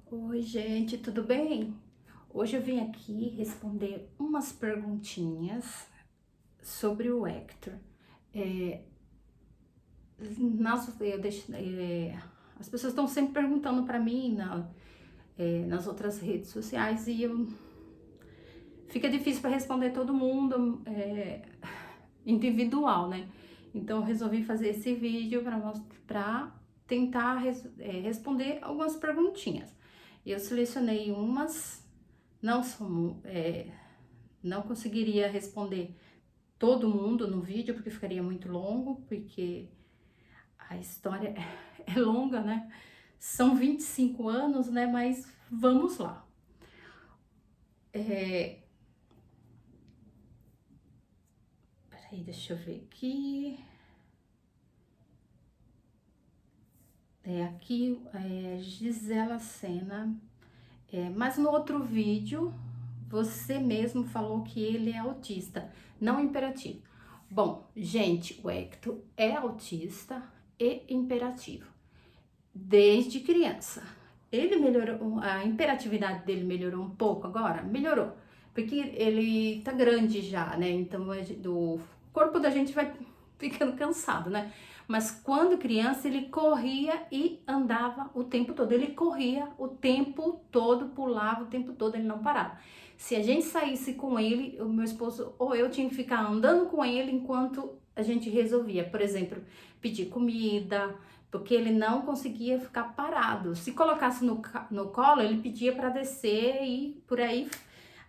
Oi, gente, tudo bem? Hoje eu vim aqui responder umas perguntinhas sobre o Hector. É, as pessoas estão sempre perguntando para mim nas outras redes sociais e fica difícil para responder todo mundo individual, né? Então eu resolvi fazer esse vídeo para tentar responder algumas perguntinhas. Eu selecionei umas, não são, não conseguiria responder todo mundo no vídeo, porque ficaria muito longo, porque a história é longa, né? São 25 anos, né? Mas vamos lá. Peraí, deixa eu ver aqui. Aqui é Gisela Sena. Mas no outro vídeo, você mesmo falou que ele é autista, não imperativo. Bom, gente, o Hector é autista e imperativo desde criança. Ele melhorou, a imperatividade dele melhorou um pouco agora? Melhorou, porque ele tá grande já, né? Então o corpo da gente vai ficando cansado, né? Mas quando criança ele corria e andava o tempo todo. Ele corria o tempo todo, pulava o tempo todo, ele não parava. Se a gente saísse com ele, o meu esposo ou eu tinha que ficar andando com ele enquanto a gente resolvia. Por exemplo, pedir comida, porque ele não conseguia ficar parado. Se colocasse no colo, ele pedia para descer e por aí.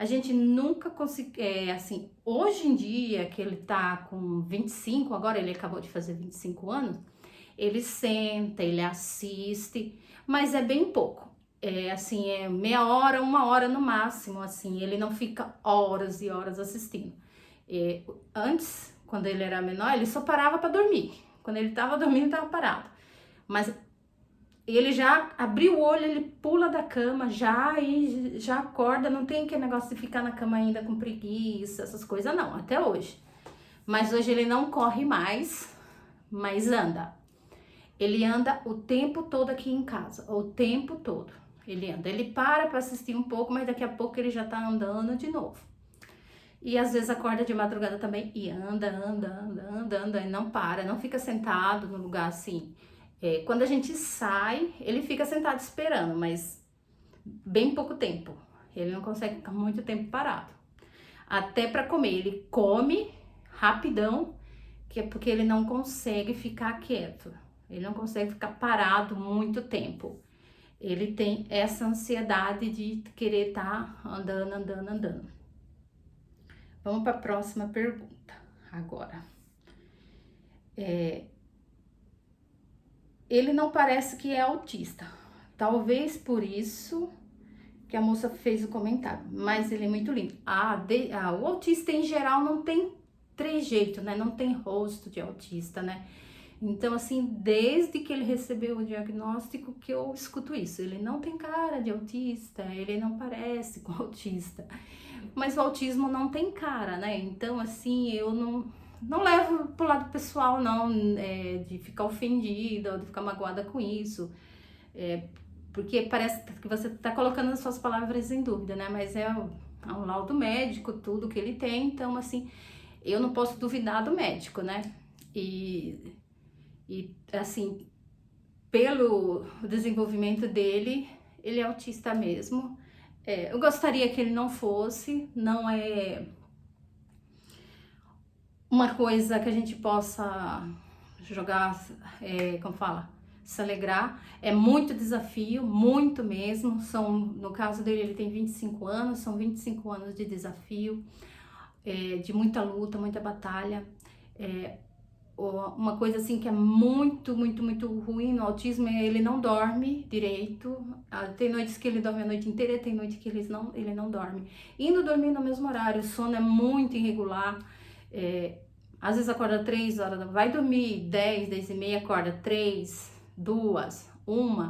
A gente nunca conseguiu, assim, hoje em dia, que ele tá com 25, agora ele acabou de fazer 25 anos, ele senta, ele assiste, mas é bem pouco. É assim, é meia hora, uma hora no máximo, assim, ele não fica horas e horas assistindo. Antes, quando ele era menor, ele só parava para dormir. Quando ele tava dormindo, tava parado. Mas ele já abriu o olho, ele pula da cama já e já acorda, não tem aquele negócio de ficar na cama ainda com preguiça, essas coisas não, até hoje. Mas hoje ele não corre mais, mas anda. Ele anda o tempo todo aqui em casa, o tempo todo. Ele anda, ele para assistir um pouco, mas daqui a pouco ele já tá andando de novo. E às vezes acorda de madrugada também e anda, e não para, não fica sentado no lugar assim. Quando a gente sai, ele fica sentado esperando, mas bem pouco tempo. Ele não consegue ficar muito tempo parado. Até para comer, ele come rapidão, que é porque ele não consegue ficar quieto. Ele não consegue ficar parado muito tempo. Ele tem essa ansiedade de querer estar andando. Vamos para a próxima pergunta agora. Ele não parece que é autista. Talvez por isso que a moça fez o comentário, mas ele é muito lindo. O autista em geral não tem trejeito, né? Não tem rosto de autista, né? Então, assim, desde que ele recebeu o diagnóstico que eu escuto isso. Ele não tem cara de autista, ele não parece com autista. Mas o autismo não tem cara, né? Então, assim, eu não levo pro lado pessoal, não, de ficar ofendida ou de ficar magoada com isso. Porque parece que você tá colocando as suas palavras em dúvida, né? Mas é um laudo médico, tudo que ele tem. Então, assim, eu não posso duvidar do médico, né? E assim, pelo desenvolvimento dele, ele é autista mesmo. Eu gostaria que ele não fosse, não é uma coisa que a gente possa jogar, como fala, se alegrar. É muito desafio, muito mesmo. No caso dele, ele tem 25 anos, são 25 anos de desafio, de muita luta, muita batalha. Uma coisa assim que é muito ruim no autismo é ele não dorme direito. Tem noites que ele dorme a noite inteira, tem noites que ele não dorme. Indo dormir no mesmo horário, o sono é muito irregular. Às vezes acorda 3 horas, vai dormir 10 e meia, acorda 3, 2, 1.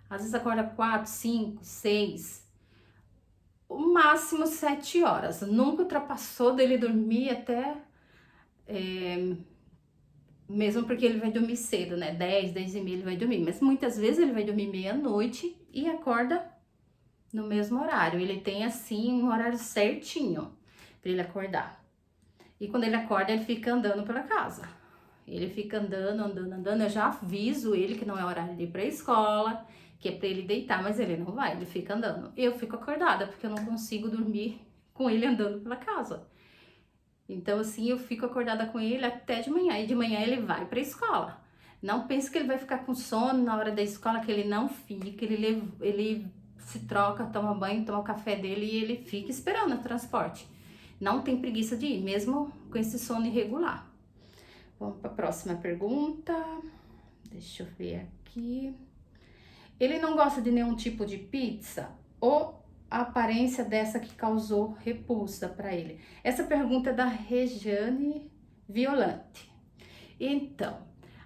Às vezes acorda 4, 5, 6. O máximo 7 horas. Nunca ultrapassou dele dormir até mesmo porque ele vai dormir cedo, né? 10h ele vai dormir. Mas muitas vezes ele vai dormir meia-noite e acorda no mesmo horário. Ele tem, assim, um horário certinho pra ele acordar. E quando ele acorda, ele fica andando pela casa. Ele fica andando. Eu já aviso ele que não é horário de ir pra escola, que é pra ele deitar, mas ele não vai, ele fica andando. Eu fico acordada, porque eu não consigo dormir com ele andando pela casa. Então, assim, eu fico acordada com ele até de manhã. E de manhã ele vai pra escola. Não pense que ele vai ficar com sono na hora da escola, que ele não fica. Ele se troca, toma banho, toma o café dele e ele fica esperando o transporte. Não tem preguiça de ir, mesmo com esse sono irregular. Vamos para a próxima pergunta. Deixa eu ver aqui. Ele não gosta de nenhum tipo de pizza? Ou a aparência dessa que causou repulsa para ele? Essa pergunta é da Regiane Violante. Então,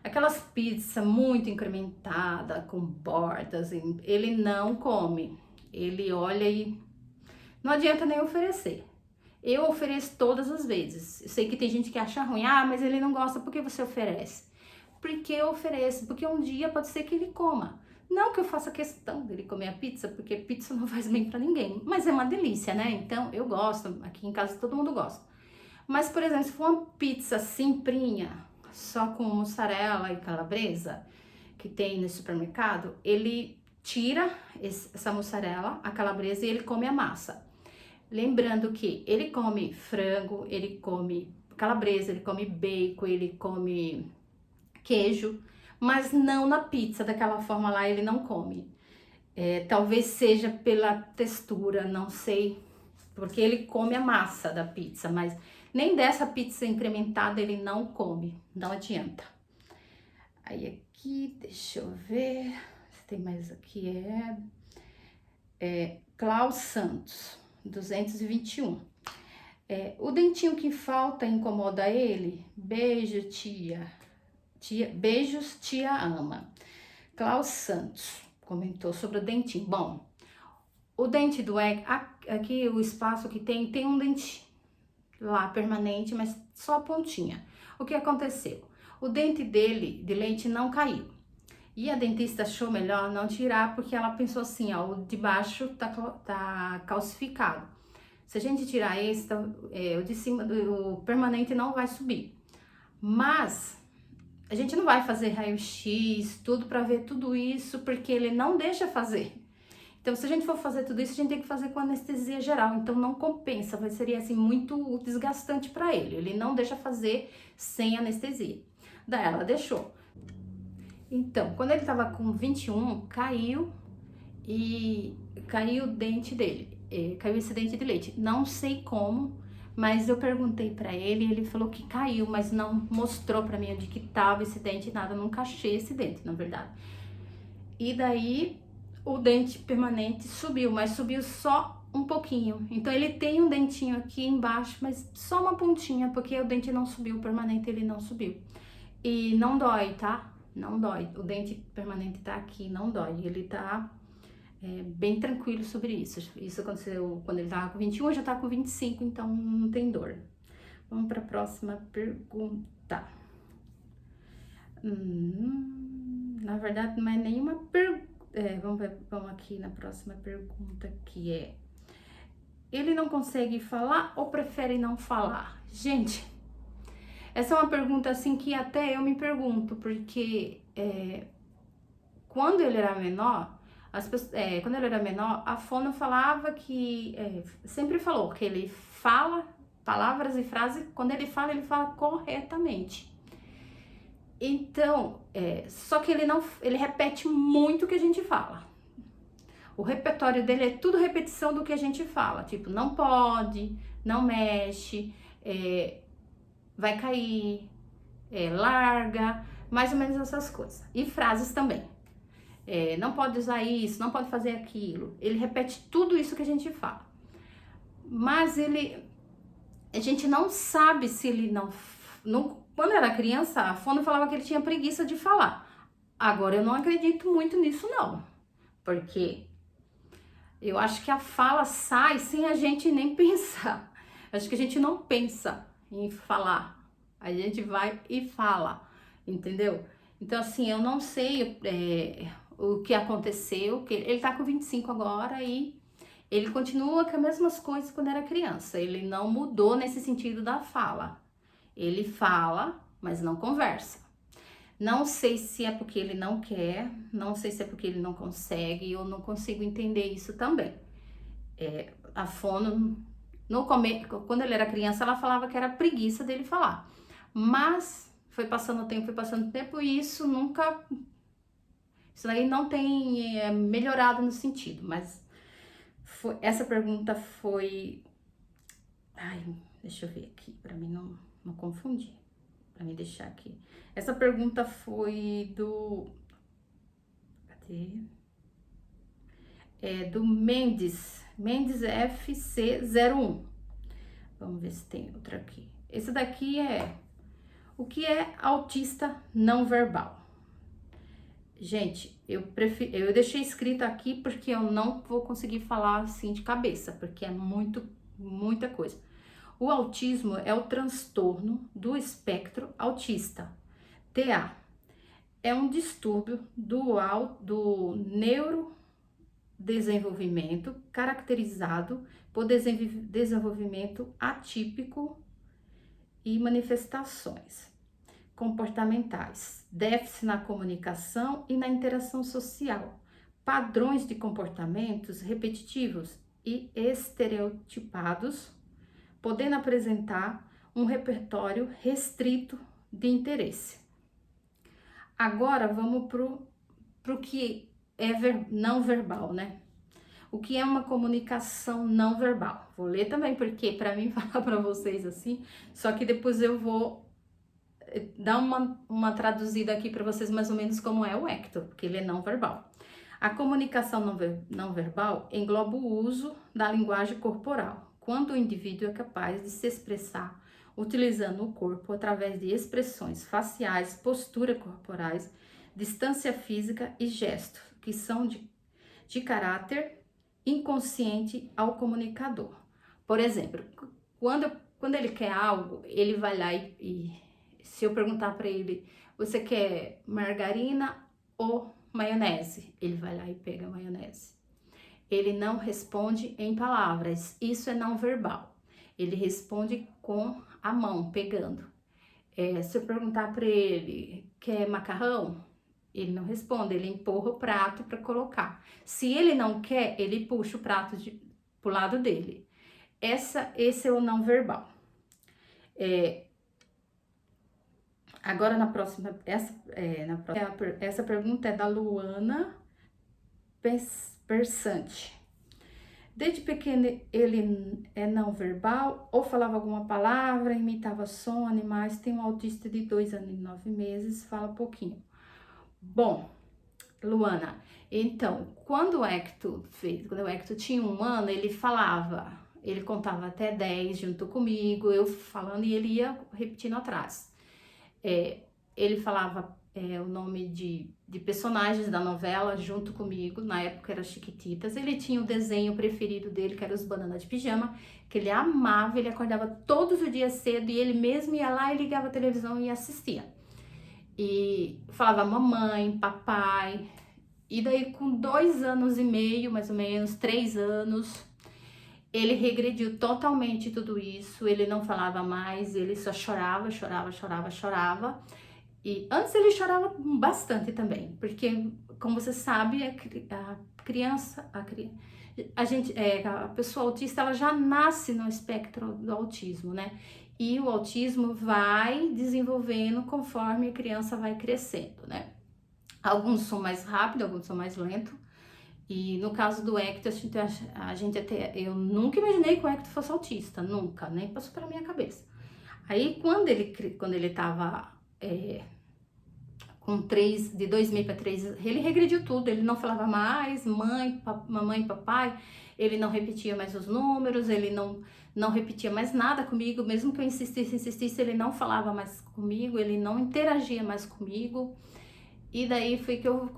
aquelas pizzas muito incrementadas, com bordas, ele não come. Ele olha e não adianta nem oferecer. Eu ofereço todas as vezes. Eu sei que tem gente que acha ruim. Ah, mas ele não gosta, por que você oferece? Porque eu ofereço, porque um dia pode ser que ele coma. Não que eu faça questão dele comer a pizza, porque pizza não faz bem pra ninguém. Mas é uma delícia, né? Então, eu gosto. Aqui em casa todo mundo gosta. Mas, por exemplo, se for uma pizza simplinha, só com mussarela e calabresa, que tem no supermercado, ele tira essa mussarela, a calabresa, e ele come a massa. Lembrando que ele come frango, ele come calabresa, ele come bacon, ele come queijo, mas não na pizza, daquela forma lá ele não come. Talvez seja pela textura, não sei, porque ele come a massa da pizza, mas nem dessa pizza incrementada ele não come, não adianta. Aí aqui, deixa eu ver, se tem mais aqui, Klaus Santos. 221. O dentinho que falta incomoda ele? Beijo, tia. Beijos, tia ama. Klaus Santos comentou sobre o dentinho. Bom, o dente do Egg, aqui o espaço que tem um dente lá permanente, mas só a pontinha. O que aconteceu? O dente dele, de leite, não caiu. E a dentista achou melhor não tirar, porque ela pensou assim, ó, o de baixo tá calcificado. Se a gente tirar esse, o de cima, o permanente não vai subir. Mas a gente não vai fazer raio-x, tudo para ver tudo isso, porque ele não deixa fazer. Então, se a gente for fazer tudo isso, a gente tem que fazer com anestesia geral. Então, não compensa, seria assim muito desgastante para ele. Ele não deixa fazer sem anestesia. Daí ela deixou. Então, quando ele tava com 21, caiu o dente dele, caiu esse dente de leite. Não sei como, mas eu perguntei pra ele e ele falou que caiu, mas não mostrou pra mim onde que tava esse dente, nada, eu nunca achei esse dente, na verdade. E daí, o dente permanente subiu, mas subiu só um pouquinho. Então, ele tem um dentinho aqui embaixo, mas só uma pontinha, porque o dente não subiu, o permanente ele não subiu. E não dói, tá? Não dói. O dente permanente tá aqui, não dói. Ele tá bem tranquilo sobre isso. Isso aconteceu quando ele tava com 21, já tá com 25, então não tem dor. Vamos para a próxima pergunta. Na verdade, não é nenhuma pergunta. Vamos aqui na próxima pergunta, que é: ele não consegue falar ou prefere não falar? Gente, essa é uma pergunta assim que até eu me pergunto, porque quando ele era menor, a fono falava que, sempre falou que ele fala palavras e frases, quando ele fala corretamente. Então, só que ele repete muito o que a gente fala. O repertório dele é tudo repetição do que a gente fala, tipo, não pode, não mexe, vai cair, larga, mais ou menos essas coisas. E frases também. Não pode usar isso, não pode fazer aquilo. Ele repete tudo isso que a gente fala. Mas a gente não sabe se ele não quando era criança, a fono falava que ele tinha preguiça de falar. Agora eu não acredito muito nisso não, porque eu acho que a fala sai sem a gente nem pensar. Acho que a gente não pensa em falar. A gente vai e fala. entendeu? Então, assim, eu não sei o que aconteceu, que ele tá com 25 agora e ele continua com as mesmas coisas quando era criança. Ele não mudou nesse sentido da fala. Ele fala, mas não conversa. Não sei se é porque ele não quer, não sei se é porque ele não consegue, eu não consigo entender isso também. A Fono, quando ele era criança, ela falava que era preguiça dele falar. Mas foi passando o tempo e isso nunca. Isso aí não tem melhorado no sentido, mas essa pergunta foi. Ai, deixa eu ver aqui, para mim não confundir, para me deixar aqui. Essa pergunta foi do. Cadê? Do Mendes FC01. Vamos ver se tem outra aqui. Esse daqui é: o que é autista não verbal? Gente, eu deixei escrito aqui porque eu não vou conseguir falar assim de cabeça, porque é muita coisa. O autismo é o transtorno do espectro autista, TA. É um distúrbio do neurodesenvolvimento caracterizado por desenvolvimento atípico e manifestações comportamentais, déficit na comunicação e na interação social, padrões de comportamentos repetitivos e estereotipados, podendo apresentar um repertório restrito de interesse. Agora vamos pro que é não verbal, né? O que é uma comunicação não verbal? Vou ler também, porque para mim falar para vocês assim, só que depois eu vou dar uma traduzida aqui para vocês mais ou menos como é o Hector, porque ele é não verbal. A comunicação não verbal engloba o uso da linguagem corporal, quando o indivíduo é capaz de se expressar utilizando o corpo através de expressões faciais, posturas corporais, distância física e gestos, que são de caráter inconsciente ao comunicador. Por exemplo, quando ele quer algo, ele vai lá e se eu perguntar para ele, você quer margarina ou maionese? Ele vai lá e pega a maionese. Ele não responde em palavras, isso é não verbal. Ele responde com a mão, pegando. Se eu perguntar para ele, quer macarrão? Ele não responde, ele empurra o prato para colocar. Se ele não quer, ele puxa o prato pro lado dele. Esse é o não verbal. Agora essa pergunta é da Luana Persante. Desde pequeno ele é não verbal ou falava alguma palavra, imitava som, animais, tem um autista de 2 anos e 9 meses, fala pouquinho. Bom, Luana, então, quando o Hector tinha 1 ano, ele falava, ele contava até 10 junto comigo, eu falando e ele ia repetindo atrás. Ele falava o nome de personagens da novela junto comigo, na época era Chiquititas. Ele tinha o desenho preferido dele, que era os Banana de Pijama, que ele amava, ele acordava todos os dias cedo e ele mesmo ia lá e ligava a televisão e assistia. E falava mamãe, papai. E daí com 2 anos e meio, mais ou menos, 3 anos, ele regrediu totalmente tudo isso, ele não falava mais, ele só chorava. E antes ele chorava bastante também, porque, como você sabe, a pessoa autista, ela já nasce no espectro do autismo, né? E o autismo vai desenvolvendo conforme a criança vai crescendo, né? Alguns são mais rápidos, alguns são mais lentos. E no caso do Hector, eu nunca imaginei que o Hector fosse autista, nunca, nem passou pela minha cabeça. Aí quando ele tava com 3, de 2,5 para 3, ele regrediu tudo, ele não falava mais mamãe, papai, ele não repetia mais os números, ele não repetia mais nada comigo, mesmo que eu insistisse, ele não falava mais comigo, ele não interagia mais comigo. E daí foi que eu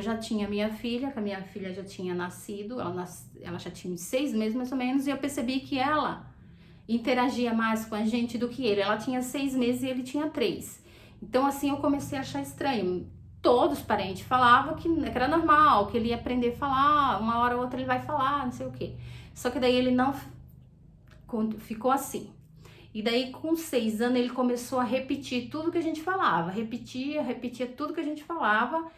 já tinha minha filha, que a minha filha já tinha nascido, ela já tinha 6 meses mais ou menos, e eu percebi que ela interagia mais com a gente do que ele. Ela tinha 6 meses e ele tinha 3. Então, assim, eu comecei a achar estranho. Todos os parentes falavam que era normal, que ele ia aprender a falar, uma hora ou outra ele vai falar, não sei o quê. Só que daí ele não ficou assim. E daí, com 6 anos, ele começou a repetir tudo que a gente falava. Repetia tudo que a gente falava.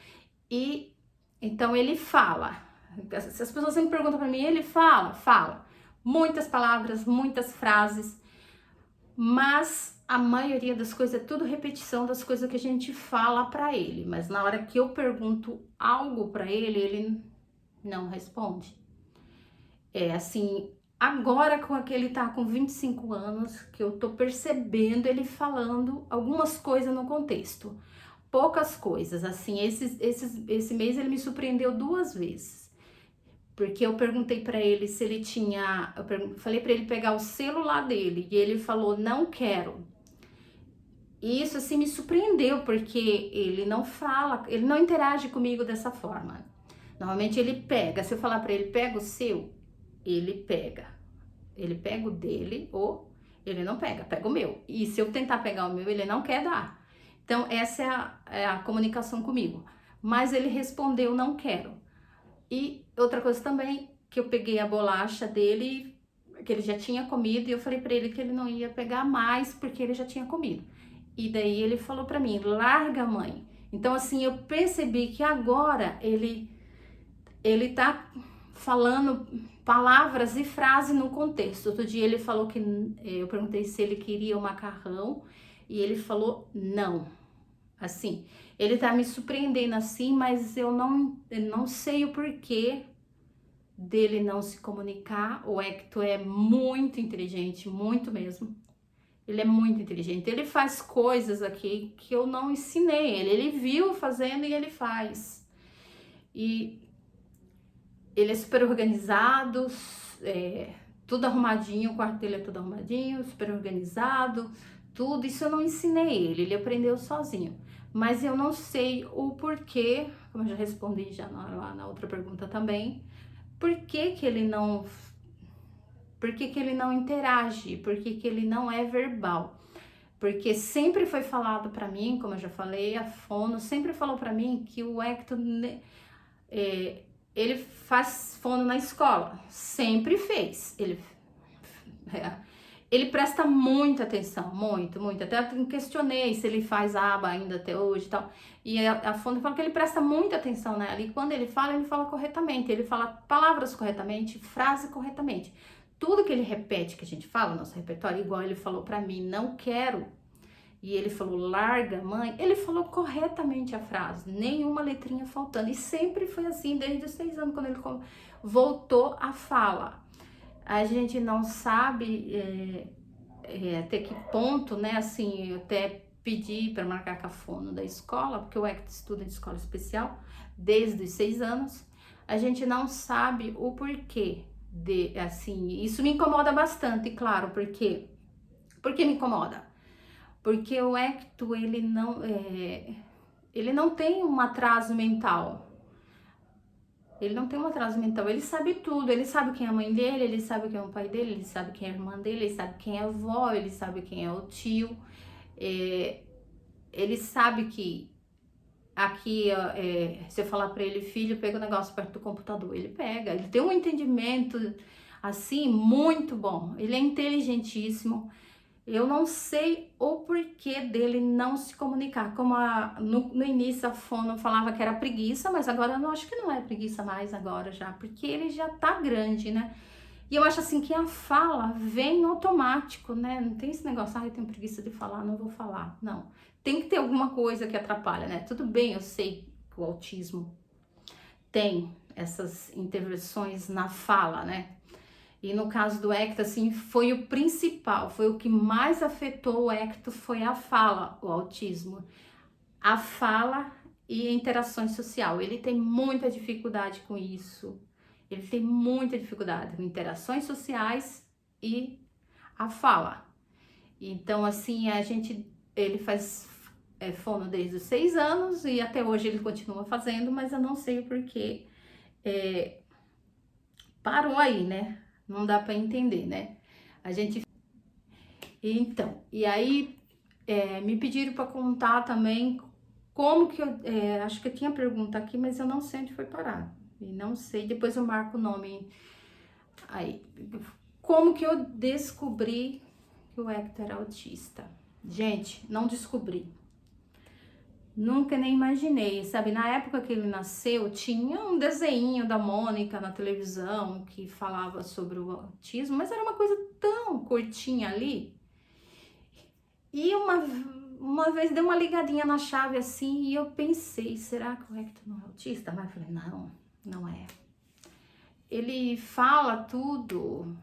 E então ele fala. Se as pessoas sempre perguntam pra mim, ele fala. Muitas palavras, muitas frases. Mas a maioria das coisas é tudo repetição das coisas que a gente fala pra ele. Mas na hora que eu pergunto algo pra ele, ele não responde. É assim, agora com aquele tá com 25 anos, que eu tô percebendo ele falando algumas coisas no contexto. Poucas coisas, assim, esse mês ele me surpreendeu 2 vezes. Porque eu perguntei pra ele se ele tinha, falei pra ele pegar o celular dele e ele falou não quero. E isso assim me surpreendeu porque ele não fala, ele não interage comigo dessa forma. Normalmente ele pega, se eu falar pra ele pega o seu, ele pega. Ele pega o dele ou ele não pega, pega o meu. E se eu tentar pegar o meu, ele não quer dar. Então, essa é a comunicação comigo. Mas ele respondeu, não quero. E outra coisa também, que eu peguei a bolacha dele, que ele já tinha comido, e eu falei pra ele que ele não ia pegar mais, porque ele já tinha comido. E daí ele falou pra mim, larga, mãe. Então, assim, eu percebi que agora ele tá falando palavras e frases no contexto. Outro dia ele falou que, eu perguntei se ele queria o macarrão, e ele falou não. Assim, ele tá me surpreendendo assim, mas eu não sei o porquê dele não se comunicar. O Hector é muito inteligente, muito mesmo. Ele é muito inteligente. Ele faz coisas aqui que eu não ensinei ele. Ele viu fazendo e ele faz. E ele é super organizado, tudo arrumadinho, o quarto dele é tudo arrumadinho, super organizado, tudo. Isso eu não ensinei ele aprendeu sozinho. Mas eu não sei o porquê, como eu já respondi já lá na outra pergunta também, por que que ele não interage, por que que ele não é verbal. Porque sempre foi falado pra mim, como eu já falei, a fono sempre falou pra mim que o Hector, ele faz fono na escola, sempre fez. Ele presta muita atenção, muito. Até questionei se ele faz aba ainda até hoje e tal. E a fono fala que ele presta muita atenção nela. E quando ele fala corretamente. Ele fala palavras corretamente, frase corretamente. Tudo que ele repete, que a gente fala, nosso repertório, igual ele falou pra mim, não quero. E ele falou, larga, mãe. Ele falou corretamente a frase, nenhuma letrinha faltando. E sempre foi assim, desde os 6 anos, quando ele voltou a fala. A gente não sabe até que ponto, né? Assim, eu até pedi para marcar com a fono da escola, porque o Hector estuda em escola especial desde os 6 anos. A gente não sabe o porquê assim, isso me incomoda bastante, claro, porque me incomoda? Porque o Hector, ele não tem um atraso mental. Ele não tem um atraso mental, ele sabe tudo, ele sabe quem é a mãe dele, ele sabe quem é o pai dele, ele sabe quem é a irmã dele, ele sabe quem é a avó, ele sabe quem é o tio, ele sabe que aqui, se eu falar pra ele, filho, pega o negócio perto do computador, ele pega, ele tem um entendimento, assim, muito bom, ele é inteligentíssimo. Eu não sei o porquê dele não se comunicar. Como no início a fono falava que era preguiça, mas agora eu não acho que não é preguiça mais agora já, porque ele já tá grande, né? E eu acho assim que a fala vem automático, né? Não tem esse negócio, eu tenho preguiça de falar, não vou falar. Não. Tem que ter alguma coisa que atrapalha, né? Tudo bem, eu sei que o autismo tem essas intervenções na fala, né? E no caso do Hector, assim, foi o principal, foi o que mais afetou o Hector, foi a fala, o autismo. A fala e a interação social. Ele tem muita dificuldade com isso. Ele tem muita dificuldade com interações sociais e a fala. Então, assim, ele faz fono desde os 6 anos e até hoje ele continua fazendo, mas eu não sei o porquê parou aí, né? Não dá para entender, né? A gente. Então, e aí me pediram para contar também como que eu, acho que eu tinha pergunta aqui, mas eu não sei onde foi parar. E não sei, depois eu marco o nome aí. Como que eu descobri que o Hector era autista? Gente, não descobri. Nunca nem imaginei, sabe? Na época que ele nasceu, tinha um desenho da Mônica na televisão que falava sobre o autismo, mas era uma coisa tão curtinha ali. E uma vez deu uma ligadinha na chave assim e eu pensei, será que o Hector não é autista? Mas eu falei, não, não é. Ele fala tudo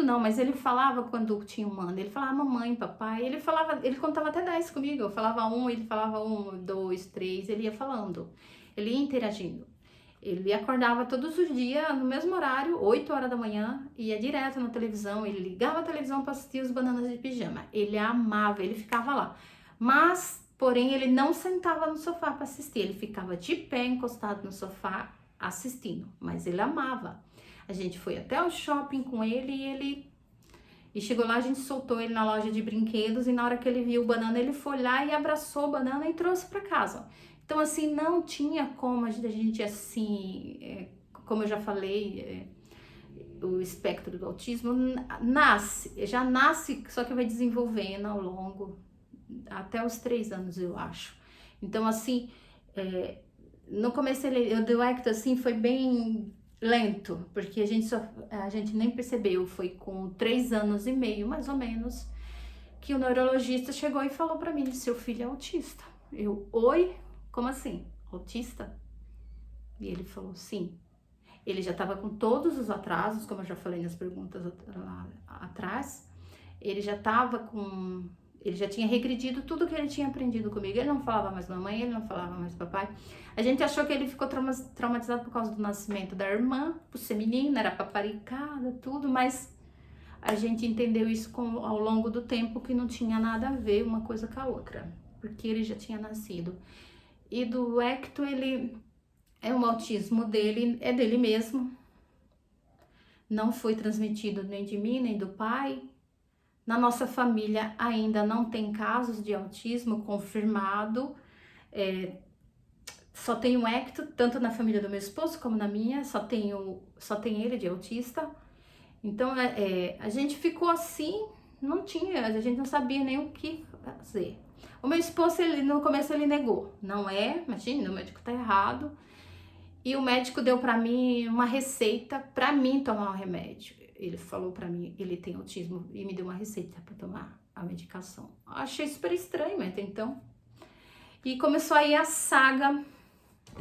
não, mas ele falava quando tinha um mano, ele falava mamãe, papai, ele contava até 10 comigo, eu falava um, ele falava 1, 2, 3, ele ia falando, ele ia interagindo. Ele acordava todos os dias no mesmo horário, 8 horas da manhã, ia direto na televisão, ele ligava a televisão para assistir os Bananas de Pijama. Ele amava, ele ficava lá. Mas, porém, ele não sentava no sofá para assistir, ele ficava de pé encostado no sofá assistindo, mas ele amava. A gente foi até o shopping com ele e chegou lá, a gente soltou ele na loja de brinquedos e na hora que ele viu o banana, ele foi lá e abraçou o banana e trouxe para casa. Então, assim, não tinha como a gente assim, como eu já falei, o espectro do autismo já nasce, só que vai desenvolvendo ao longo, até os 3 anos, eu acho. Então, assim, no começo o do Hector, assim, foi bem lento, porque a gente nem percebeu, foi com 3 anos e meio, mais ou menos, que o neurologista chegou e falou para mim, seu filho é autista. Eu, oi? Como assim? Autista? E ele falou, sim. Ele já estava com todos os atrasos, como eu já falei nas perguntas lá atrás. Ele já tinha regredido tudo que ele tinha aprendido comigo. Ele não falava mais mamãe, ele não falava mais papai. A gente achou que ele ficou traumatizado por causa do nascimento da irmã, por ser menina, era paparicada, tudo, mas a gente entendeu isso ao longo do tempo que não tinha nada a ver uma coisa com a outra, porque ele já tinha nascido. E do Hector, ele é um autismo dele, é dele mesmo. Não foi transmitido nem de mim, nem do pai. Na nossa família ainda não tem casos de autismo confirmado. Só tem o Hector, tanto na família do meu esposo como na minha, só tem ele de autista. Então, a gente ficou assim, a gente não sabia nem o que fazer. O meu esposo, no começo, ele negou. Não é, imagina, o médico tá errado. E o médico deu pra mim uma receita pra mim tomar o remédio. Ele falou pra mim, ele tem autismo, e me deu uma receita pra tomar a medicação. Achei super estranho, mas então... E começou aí a saga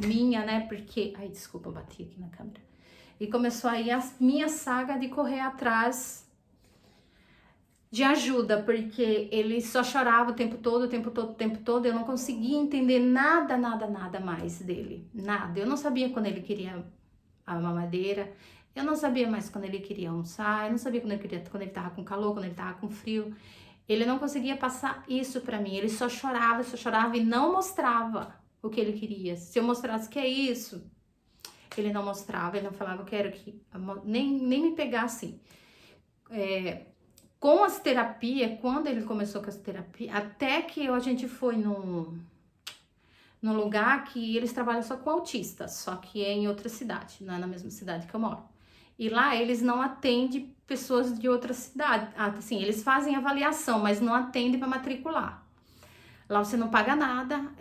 minha, né, porque... Ai, desculpa, eu bati aqui na câmera. E começou aí a minha saga de correr atrás de ajuda, porque ele só chorava o tempo todo, eu não conseguia entender nada mais dele, nada. Eu não sabia quando ele queria a mamadeira, eu não sabia mais quando ele queria almoçar, eu não sabia quando ele tava com calor, quando ele tava com frio. Ele não conseguia passar isso pra mim, ele só chorava e não mostrava o que ele queria. Se eu mostrasse que é isso, ele não mostrava, ele não falava, eu quero que... Nem me pegar assim. Com as terapias, quando ele começou com as terapias, até que a gente foi num lugar que eles trabalham só com autistas, só que é em outra cidade, não é na mesma cidade que eu moro. E lá eles não atendem pessoas de outra cidade, assim, eles fazem avaliação, mas não atendem para matricular. Lá você não paga nada,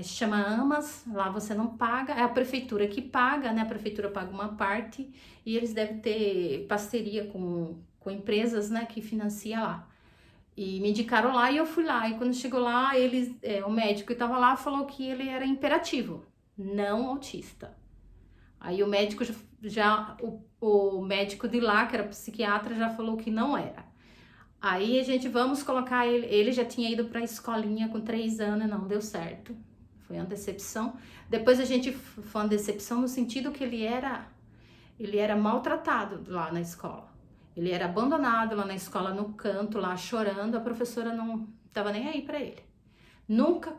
chama AMAS, lá você não paga, é a prefeitura que paga, né? A prefeitura paga uma parte e eles devem ter parceria com empresas, né, que financia lá. E me indicaram lá e eu fui lá. E quando chegou lá, o médico que estava lá falou que ele era hiperativo, não autista. Aí o médico o médico de lá, que era psiquiatra, já falou que não era. Aí vamos colocar ele já tinha ido para a escolinha com 3 anos, não deu certo. Foi uma decepção. Depois foi uma decepção no sentido que ele era maltratado lá na escola. Ele era abandonado lá na escola, no canto, lá chorando, a professora não estava nem aí para ele. Nunca,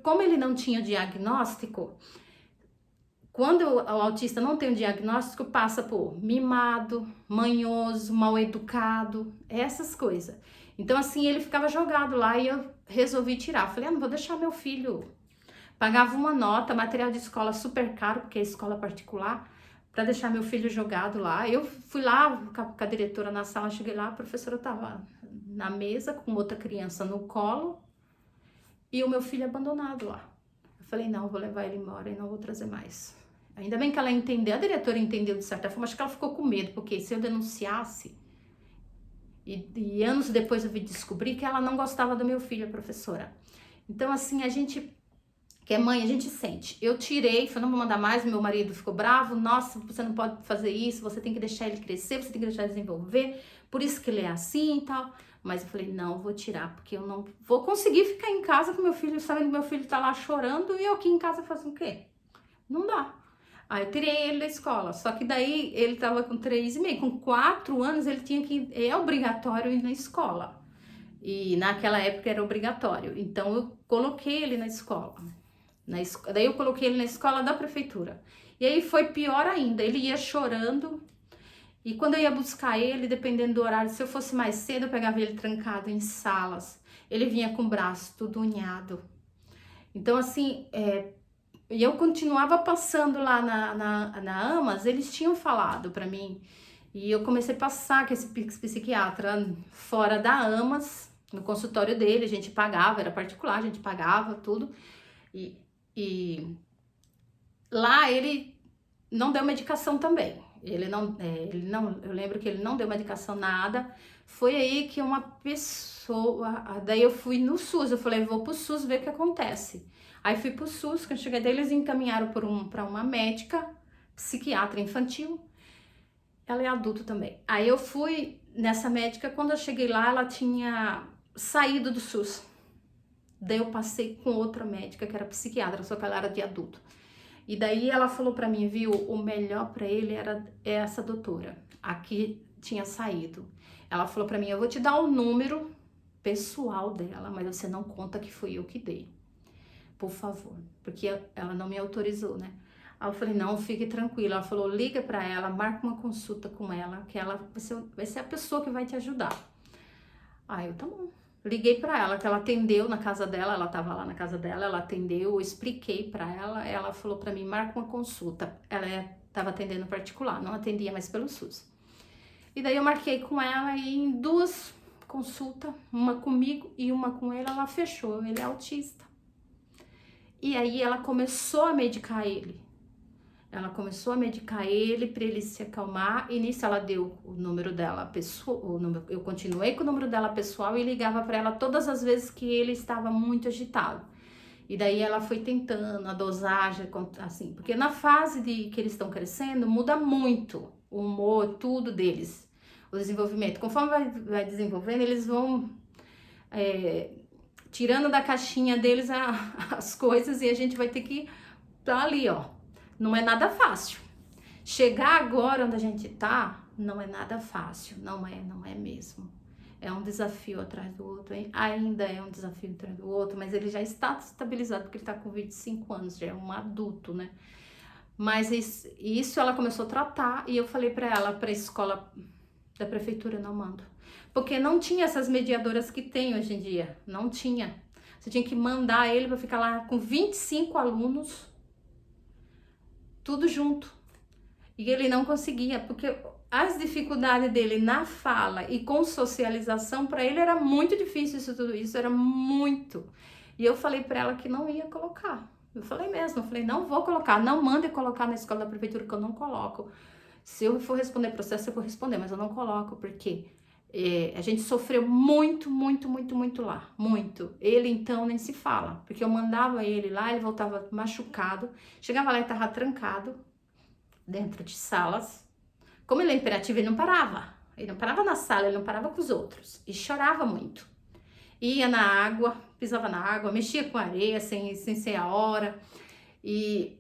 como ele não tinha diagnóstico, quando o autista não tem o diagnóstico, passa por mimado, manhoso, mal educado, essas coisas. Então, assim, ele ficava jogado lá e eu resolvi tirar. Falei, não vou deixar meu filho. Pagava uma nota, material de escola super caro, porque é escola particular, para deixar meu filho jogado lá. Eu fui lá com a diretora na sala, cheguei lá, a professora tava na mesa com outra criança no colo e o meu filho abandonado lá. Eu falei, não, vou levar ele embora e não vou trazer mais. Ainda bem que ela entendeu, a diretora entendeu de certa forma, acho que ela ficou com medo, porque se eu denunciasse, e anos depois eu vim descobrir que ela não gostava do meu filho, a professora. Então, assim, a gente, que é mãe, a gente sente. Eu tirei, falei, não vou mandar mais, meu marido ficou bravo, nossa, você não pode fazer isso, você tem que deixar ele crescer, você tem que deixar ele desenvolver, por isso que ele é assim e tal. Mas eu falei, não, vou tirar, porque eu não vou conseguir ficar em casa com meu filho, sabendo que meu filho tá lá chorando, e eu aqui em casa fazendo o quê? Não dá. Aí eu tirei ele da escola, só que daí ele tava com 3,5, com 4 anos ele tinha que, é obrigatório ir na escola. E naquela época era obrigatório, então eu coloquei ele na escola. Daí eu coloquei ele na escola da prefeitura. E aí foi pior ainda, ele ia chorando. E quando eu ia buscar ele, dependendo do horário, se eu fosse mais cedo, eu pegava ele trancado em salas. Ele vinha com o braço tudo unhado. Então, assim, e eu continuava passando lá na AMAS, eles tinham falado pra mim. E eu comecei a passar com esse psiquiatra fora da AMAS, no consultório dele, a gente pagava, era particular, a gente pagava tudo. E lá ele não deu medicação também. Ele não, eu lembro que ele não deu medicação nada. Foi aí que uma pessoa, daí eu fui no SUS, eu falei, vou pro SUS ver o que acontece. Aí fui pro SUS, quando cheguei daí, eles encaminharam para uma médica, psiquiatra infantil. Ela é adulto também. Aí eu fui nessa médica, quando eu cheguei lá, ela tinha saído do SUS. Daí eu passei com outra médica, que era psiquiatra, só que ela era de adulto. E daí ela falou pra mim, viu, o melhor pra ele era essa doutora. Aqui tinha saído. Ela falou pra mim, eu vou te dar o número pessoal dela, mas você não conta que fui eu que dei. Por favor. Porque ela não me autorizou, né? Aí eu falei, não, fique tranquila. Ela falou, liga pra ela, marca uma consulta com ela, que ela vai ser a pessoa que vai te ajudar. Aí eu, tá bom. Liguei pra ela, que ela atendeu na casa dela, ela tava lá na casa dela, ela atendeu, eu expliquei pra ela, ela falou pra mim, marca uma consulta. Ela tava atendendo particular, não atendia mais pelo SUS. E daí eu marquei com ela e em 2 consultas, uma comigo e uma com ele, ela fechou, ele é autista. E aí ela começou a medicar ele. Ela começou a medicar ele para ele se acalmar e nisso ela deu o número dela pessoal, eu continuei com o número dela pessoal e ligava para ela todas as vezes que ele estava muito agitado. E daí ela foi tentando a dosagem, assim, porque na fase de que eles estão crescendo muda muito o humor, tudo deles, o desenvolvimento. Conforme vai desenvolvendo, eles vão tirando da caixinha deles as coisas e a gente vai ter que estar ali, ó. Não é nada fácil. Chegar agora onde a gente tá, não é nada fácil. Não é mesmo. É um desafio atrás do outro, hein? Ainda é um desafio atrás do outro, mas ele já está estabilizado, porque ele tá com 25 anos, já é um adulto, né? Mas isso ela começou a tratar e eu falei pra ela, pra escola da prefeitura, não mando. Porque não tinha essas mediadoras que tem hoje em dia. Não tinha. Você tinha que mandar ele pra ficar lá com 25 alunos, tudo junto. E ele não conseguia, porque as dificuldades dele na fala e com socialização, para ele era muito difícil tudo isso, era muito. E eu falei para ela que não ia colocar. Eu falei mesmo, eu falei, não vou colocar, não mande colocar na escola da prefeitura, que eu não coloco. Se eu for responder processo, eu vou responder, mas eu não coloco, porque a gente sofreu muito lá, muito. Ele então nem se fala, porque eu mandava ele lá, ele voltava machucado, chegava lá e tava trancado dentro de salas. Como ele é imperativo, ele não parava na sala, ele não parava com os outros e chorava muito. Ia na água, pisava na água, mexia com areia sem ser a hora e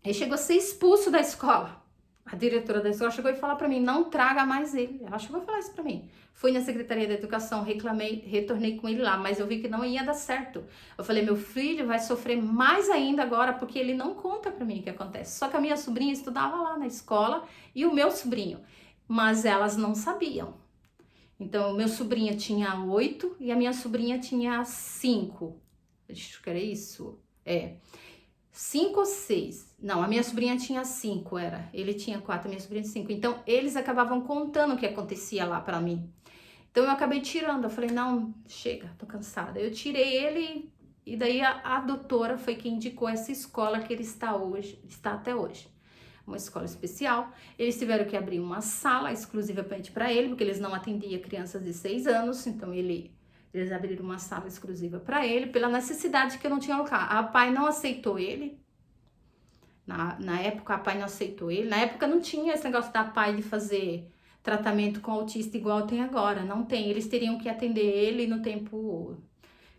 ele chegou a ser expulso da escola. A diretora da escola chegou e falou pra mim, não traga mais ele. Ela chegou a falar isso pra mim. Fui na Secretaria da Educação, reclamei, retornei com ele lá, mas eu vi que não ia dar certo. Eu falei, meu filho vai sofrer mais ainda agora, porque ele não conta pra mim o que acontece. Só que a minha sobrinha estudava lá na escola e o meu sobrinho, mas elas não sabiam. Então, meu sobrinho tinha 8 e a minha sobrinha tinha 5. Acho que era isso. 5 ou 6. Não, a minha sobrinha tinha 5, era. Ele tinha 4, a minha sobrinha tinha 5. Então, eles acabavam contando o que acontecia lá pra mim. Então, eu acabei tirando. Eu falei, não, chega, tô cansada. Eu tirei ele e daí a doutora foi quem indicou essa escola que ele está até hoje. Uma escola especial. Eles tiveram que abrir uma sala exclusivamente para ele, porque eles não atendiam crianças de 6 anos. Então, eles abriram uma sala exclusiva para ele, pela necessidade que eu não tinha local. A pai não aceitou ele. Na época, a pai não aceitou ele. Na época, não tinha esse negócio da pai de fazer tratamento com autista igual tem agora. Não tem. Eles teriam que atender ele no tempo,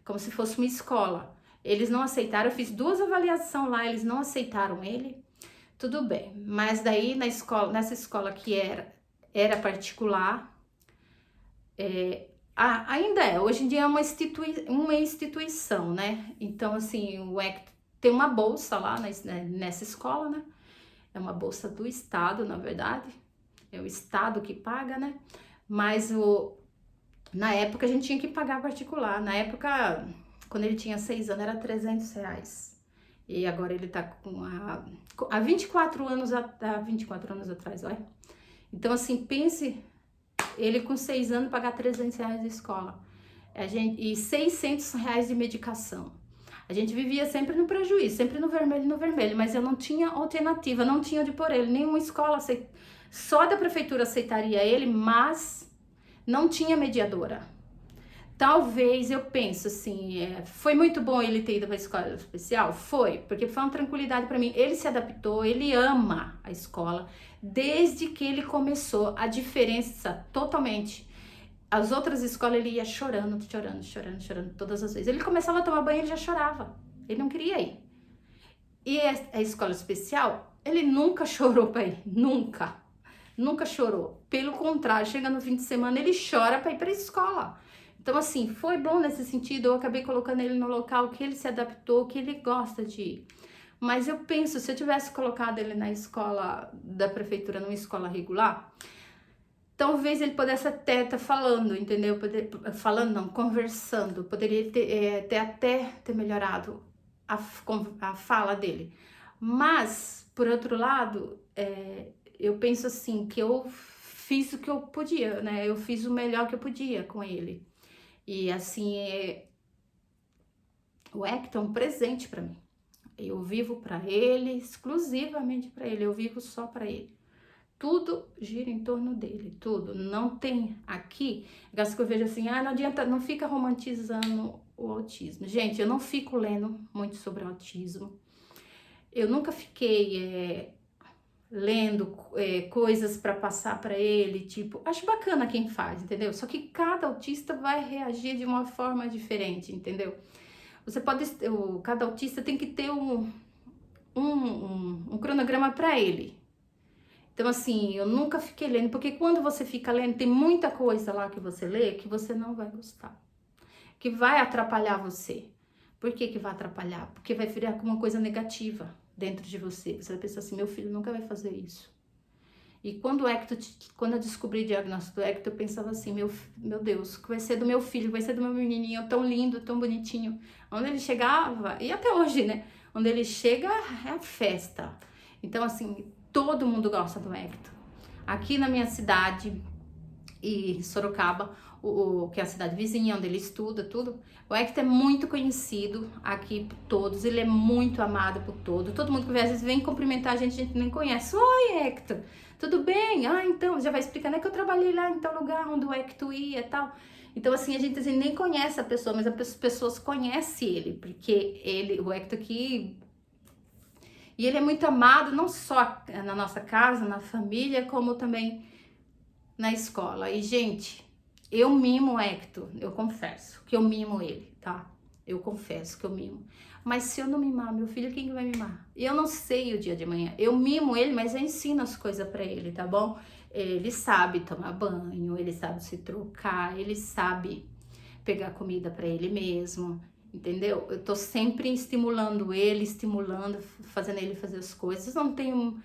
como se fosse uma escola. Eles não aceitaram. Eu fiz 2 avaliações lá, eles não aceitaram ele. Tudo bem. Mas daí, nessa escola que era particular, ainda hoje em dia é uma instituição, né? Então, assim, o Hector tem uma bolsa lá nessa escola, né? É uma bolsa do Estado, na verdade. É o Estado que paga, né? Mas na época a gente tinha que pagar particular. Na época, quando ele tinha 6 anos, era R$300. E agora ele tá há 24 anos atrás, olha. Então, assim, pense... Ele com 6 anos pagar R$300 de escola. E R$600 de medicação. A gente vivia sempre no prejuízo, sempre no vermelho, mas eu não tinha alternativa, não tinha onde pôr ele. Nenhuma escola, só da prefeitura aceitaria ele, mas não tinha mediadora. Talvez, eu penso assim, foi muito bom ele ter ido para a escola especial? Foi, porque foi uma tranquilidade para mim. Ele se adaptou, ele ama a escola, desde que ele começou, a diferença totalmente. As outras escolas ele ia chorando todas as vezes. Ele começava a tomar banho, ele já chorava. Ele não queria ir. E a escola especial, ele nunca chorou para ir. Nunca chorou. Pelo contrário, chega no fim de semana, ele chora para ir para a escola. Então, assim, foi bom nesse sentido. Eu acabei colocando ele no local que ele se adaptou, que ele gosta de ir. Mas eu penso, se eu tivesse colocado ele na escola da prefeitura, numa escola regular... Talvez ele pudesse até estar falando, entendeu? Conversando. Poderia ter melhorado a fala dele. Mas, por outro lado, eu penso assim, que eu fiz o que eu podia, né? Eu fiz o melhor que eu podia com ele. E assim, o Hector é um presente para mim. Eu vivo para ele, exclusivamente para ele. Eu vivo só para ele. Tudo gira em torno dele, tudo. Não tem aqui, que eu vejo assim, não adianta, não fica romantizando o autismo. Gente, eu não fico lendo muito sobre autismo. Eu nunca fiquei lendo coisas para passar para ele, tipo, acho bacana quem faz, entendeu? Só que cada autista vai reagir de uma forma diferente, entendeu? Cada autista tem que ter um cronograma para ele. Então, assim, eu nunca fiquei lendo, porque quando você fica lendo, tem muita coisa lá que você lê que você não vai gostar, que vai atrapalhar você. Por que vai atrapalhar? Porque vai virar uma coisa negativa dentro de você. Você vai pensar assim, meu filho nunca vai fazer isso. E quando eu descobri o diagnóstico do Hector, eu pensava assim, meu Deus, o que vai ser do meu filho, o que vai ser do meu menininho, tão lindo, tão bonitinho. Onde ele chegava, e até hoje, né? Onde ele chega, é a festa. Então, assim, todo mundo gosta do Hector. Aqui na minha cidade, e Sorocaba, que é a cidade vizinha, onde ele estuda, tudo, o Hector é muito conhecido aqui por todos, ele é muito amado por todos. Todo mundo que às vezes vem cumprimentar a gente nem conhece. Oi, Hector, tudo bem? Então, já vai explicando, que eu trabalhei lá em tal lugar onde o Hector ia e tal. Então, assim, a gente assim, nem conhece a pessoa, mas as pessoas conhecem ele, porque o Hector aqui... E ele é muito amado, não só na nossa casa, na família, como também na escola. E, gente, eu mimo o Hector, eu confesso que eu mimo ele, tá? Eu confesso que eu mimo. Mas se eu não mimar meu filho, quem vai mimar? Eu não sei o dia de amanhã. Eu mimo ele, mas eu ensino as coisas pra ele, tá bom? Ele sabe tomar banho, ele sabe se trocar, ele sabe pegar comida pra ele mesmo. Entendeu? Eu tô sempre estimulando ele, fazendo ele fazer as coisas. Não tenho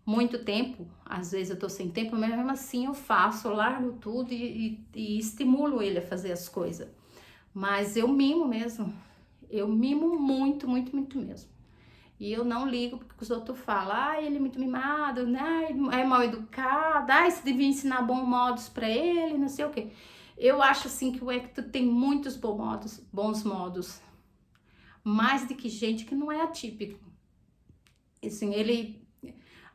muito tempo, às vezes eu tô sem tempo, mas mesmo assim eu faço, eu largo tudo e estimulo ele a fazer as coisas. Mas eu mimo mesmo, eu mimo muito, muito, muito mesmo. E eu não ligo porque os outros falam, ele é muito mimado, né? É mal educado, você devia ensinar bons modos pra ele, não sei o quê. Eu acho assim que o Hector tem muitos bons modos, mais do que gente que não é atípico. Assim, ele,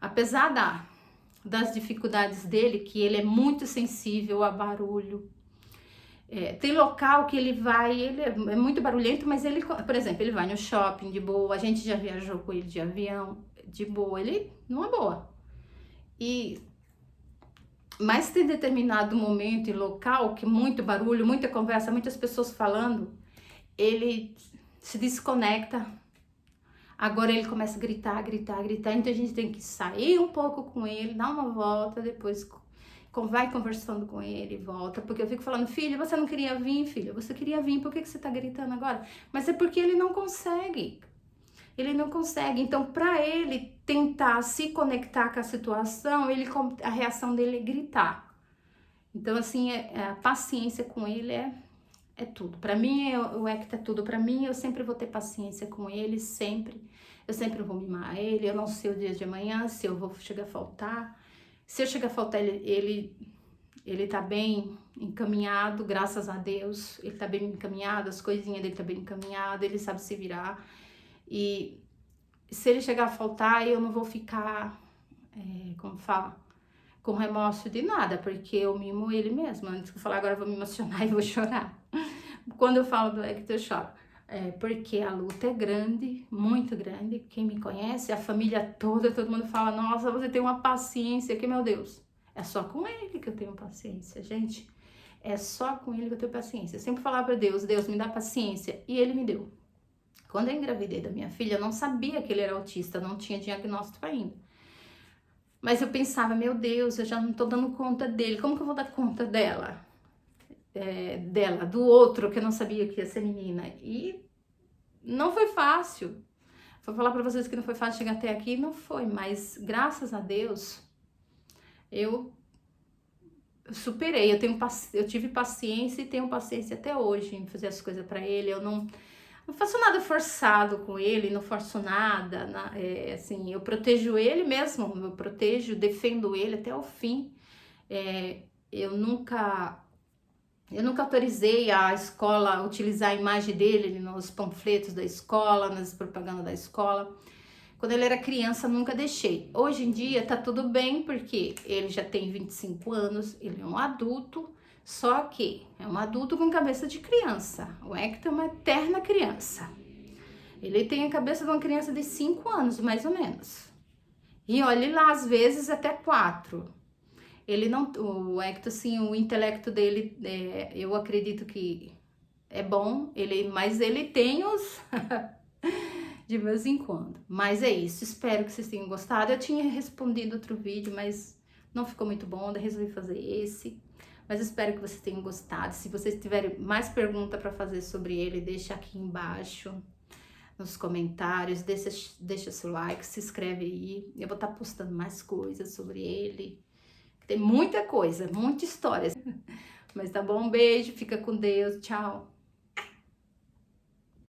apesar das dificuldades dele, que ele é muito sensível a barulho. Tem local que ele vai, ele é muito barulhento, mas ele, por exemplo, ele vai no shopping de boa, a gente já viajou com ele de avião, de boa, ele numa boa. Mas tem determinado momento e local que muito barulho, muita conversa, muitas pessoas falando, ele se desconecta. Agora ele começa a gritar, gritar, gritar, então a gente tem que sair um pouco com ele, dar uma volta, depois vai conversando com ele, volta, porque eu fico falando, filho, você não queria vir, filho, você queria vir, por que você tá gritando agora? Mas é porque ele não consegue, então para ele tentar se conectar com a situação, a reação dele é gritar. Então assim, a paciência com ele é tudo. Para mim, o Hector é tudo. Para mim, eu sempre vou ter paciência com ele, sempre. Eu sempre vou mimar ele. Eu não sei o dia de amanhã, se eu vou chegar a faltar. Se eu chegar a faltar, ele tá bem encaminhado, graças a Deus. Ele tá bem encaminhado, as coisinhas dele tá bem encaminhado, ele sabe se virar. E se ele chegar a faltar, eu não vou ficar, como fala, com remorso de nada, porque eu mimo ele mesmo. Antes que eu falar, agora eu vou me emocionar e vou chorar. Quando eu falo do Hector, eu choro. Porque a luta é grande, muito grande. Quem me conhece, a família toda, todo mundo fala, nossa, você tem uma paciência que, meu Deus, é só com ele que eu tenho paciência, gente. É só com ele que eu tenho paciência. Eu sempre falava para Deus, Deus me dá paciência, e ele me deu. Quando eu engravidei da minha filha, eu não sabia que ele era autista, não tinha diagnóstico ainda. Mas eu pensava, meu Deus, eu já não tô dando conta dele, como que eu vou dar conta dela? Do outro, que eu não sabia que ia ser menina. E não foi fácil. Vou falar pra vocês que não foi fácil chegar até aqui, não foi, mas graças a Deus, eu superei. Eu tive paciência e tenho paciência até hoje em fazer as coisas pra ele. Eu não faço nada forçado com ele, não forço nada, assim, eu protejo ele mesmo, defendo ele até o fim. Eu nunca autorizei a escola a utilizar a imagem dele nos panfletos da escola, nas propagandas da escola. Quando ele era criança, nunca deixei. Hoje em dia tá tudo bem, porque ele já tem 25 anos, ele é um adulto, só que é um adulto com cabeça de criança. O Hector é uma eterna criança. Ele tem a cabeça de uma criança de 5 anos, mais ou menos. E olhe lá, às vezes até 4. O Hector, assim, o intelecto dele, eu acredito que é bom, mas ele tem os de vez em quando. Mas é isso, espero que vocês tenham gostado. Eu tinha respondido outro vídeo, mas não ficou muito bom, daí resolvi fazer esse. Mas espero que vocês tenham gostado. Se vocês tiverem mais perguntas para fazer sobre ele, deixa aqui embaixo nos comentários, deixa seu like, se inscreve aí. Eu vou estar postando mais coisas sobre ele. Tem muita coisa, muita história. Mas tá bom, um beijo, fica com Deus, tchau.